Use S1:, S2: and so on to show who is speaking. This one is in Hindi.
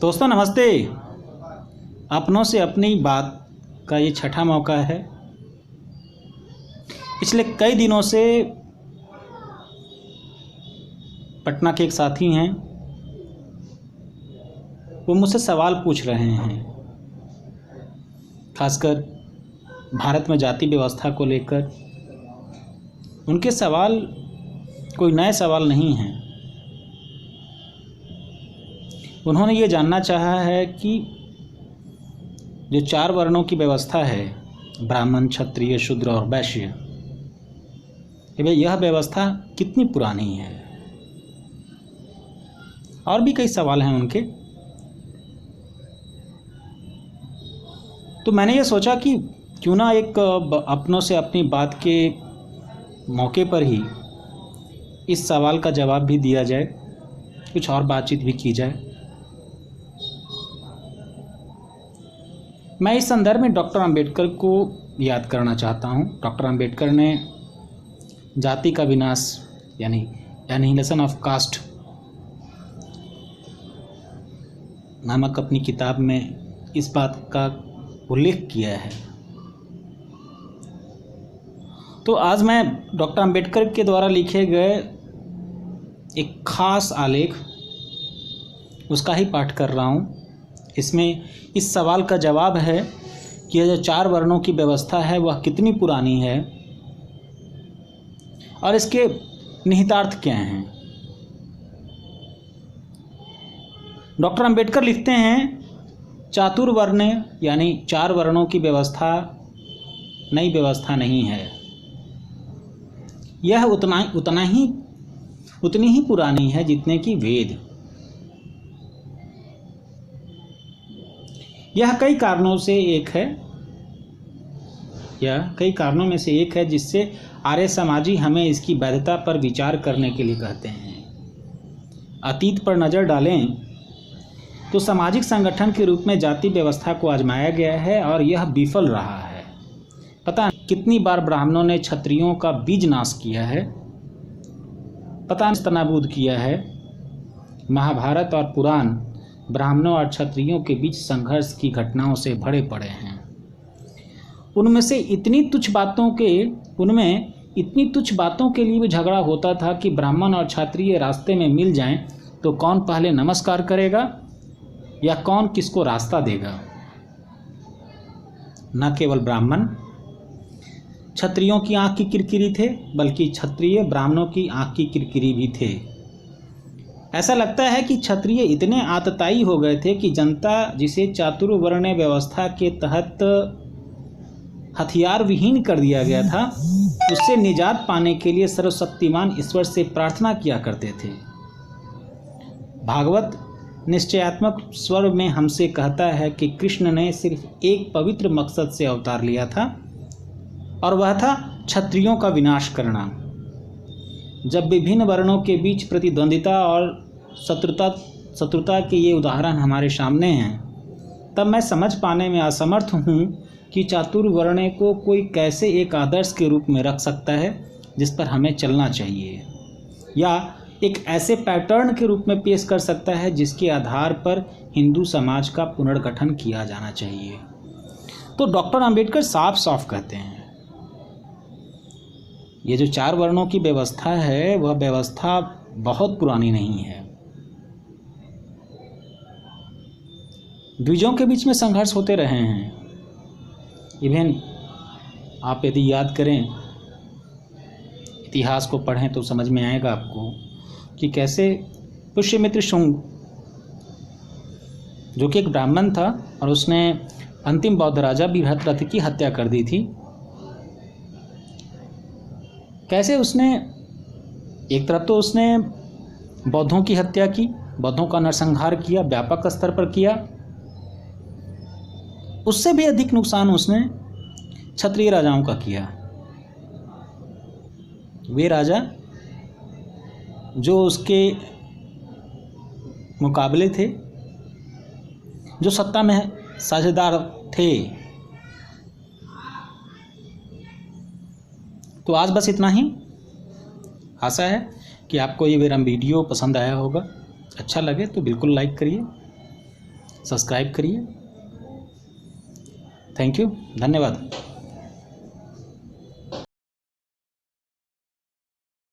S1: दोस्तों नमस्ते। अपनों से अपनी बात का ये छठा मौका है। पिछले कई दिनों से पटना के एक साथी हैं, वो मुझसे सवाल पूछ रहे हैं, खासकर भारत में जाति व्यवस्था को लेकर। उनके सवाल कोई नए सवाल नहीं हैं। उन्होंने ये जानना चाहा है कि जो 4 वर्णों की व्यवस्था है, ब्राह्मण, क्षत्रिय, शूद्र और वैश्य, यह व्यवस्था कितनी पुरानी है। और भी कई सवाल हैं उनके। तो मैंने ये सोचा कि क्यों ना एक अपनों से अपनी बात के मौके पर ही इस सवाल का जवाब भी दिया जाए, कुछ और बातचीत भी की जाए। मैं इस संदर्भ में डॉक्टर अंबेडकर को याद करना चाहता हूँ। डॉक्टर अंबेडकर ने जाति का विनाश यानी एनिहिलेशन ऑफ कास्ट नामक अपनी किताब में इस बात का उल्लेख किया है। तो आज मैं डॉक्टर अंबेडकर के द्वारा लिखे गए एक खास आलेख, उसका ही पाठ कर रहा हूँ। इसमें इस सवाल का जवाब है कि यह जो 4 वर्णों की व्यवस्था है वह कितनी पुरानी है और इसके निहितार्थ क्या हैं। डॉक्टर अंबेडकर लिखते हैं, चातुर्वर्ण यानी 4 वर्णों की व्यवस्था नई व्यवस्था नहीं है। यह उतनी ही पुरानी है जितने कि वेद। यह कई कारणों में से एक है जिससे आर्य समाजी हमें इसकी वैधता पर विचार करने के लिए कहते हैं। अतीत पर नज़र डालें तो सामाजिक संगठन के रूप में जाति व्यवस्था को आजमाया गया है और यह विफल रहा है। पता नहीं कितनी बार ब्राह्मणों ने क्षत्रियों का बीज नाश किया है, पता नहीं तनाबूद किया है। महाभारत और पुराण ब्राह्मणों और क्षत्रियों के बीच संघर्ष की घटनाओं से भरे पड़े हैं। उनमें इतनी तुच्छ बातों के लिए भी झगड़ा होता था कि ब्राह्मण और क्षत्रिय रास्ते में मिल जाएं तो कौन पहले नमस्कार करेगा या कौन किसको रास्ता देगा। न केवल ब्राह्मण क्षत्रियों की आंख की किरकिरी थे, बल्कि क्षत्रिय ब्राह्मणों की आंख की किरकिरी भी थे। ऐसा लगता है कि क्षत्रिय इतने आतताई हो गए थे कि जनता, जिसे चातुर्वर्ण व्यवस्था के तहत हथियार विहीन कर दिया गया था, उससे निजात पाने के लिए सर्वशक्तिमान ईश्वर से प्रार्थना किया करते थे। भागवत निश्चयात्मक स्वर में हमसे कहता है कि कृष्ण ने सिर्फ एक पवित्र मकसद से अवतार लिया था और वह था क्षत्रियों का विनाश करना। जब विभिन्न वर्णों के बीच प्रतिद्वंदिता और शत्रुता के ये उदाहरण हमारे सामने हैं, तब मैं समझ पाने में असमर्थ हूँ कि चातुर्वर्ण को कोई कैसे एक आदर्श के रूप में रख सकता है जिस पर हमें चलना चाहिए, या एक ऐसे पैटर्न के रूप में पेश कर सकता है जिसके आधार पर हिंदू समाज का पुनर्गठन किया जाना चाहिए। तो डॉक्टर अंबेडकर साफ साफ कहते हैं, ये जो 4 वर्णों की व्यवस्था है वह व्यवस्था बहुत पुरानी नहीं है। द्विजों के बीच में संघर्ष होते रहे हैं। इवन आप यदि याद करें, इतिहास को पढ़ें तो समझ में आएगा आपको कि कैसे पुष्यमित्र शुंग, जो कि एक ब्राह्मण था और उसने अंतिम बौद्ध राजा बृहद्रथ की हत्या कर दी थी, कैसे उसने एक तरफ तो उसने बौद्धों की हत्या की, बौद्धों का नरसंहार किया, व्यापक स्तर पर किया। उससे भी अधिक नुकसान उसने क्षत्रिय राजाओं का किया। वे राजा जो उसके मुकाबले थे, जो सत्ता में साझेदार थे। तो आज बस इतना ही। आशा है कि आपको ये मेरा वीडियो पसंद आया होगा। अच्छा लगे तो बिल्कुल लाइक करिए, सब्सक्राइब करिए। थैंक यू, धन्यवाद।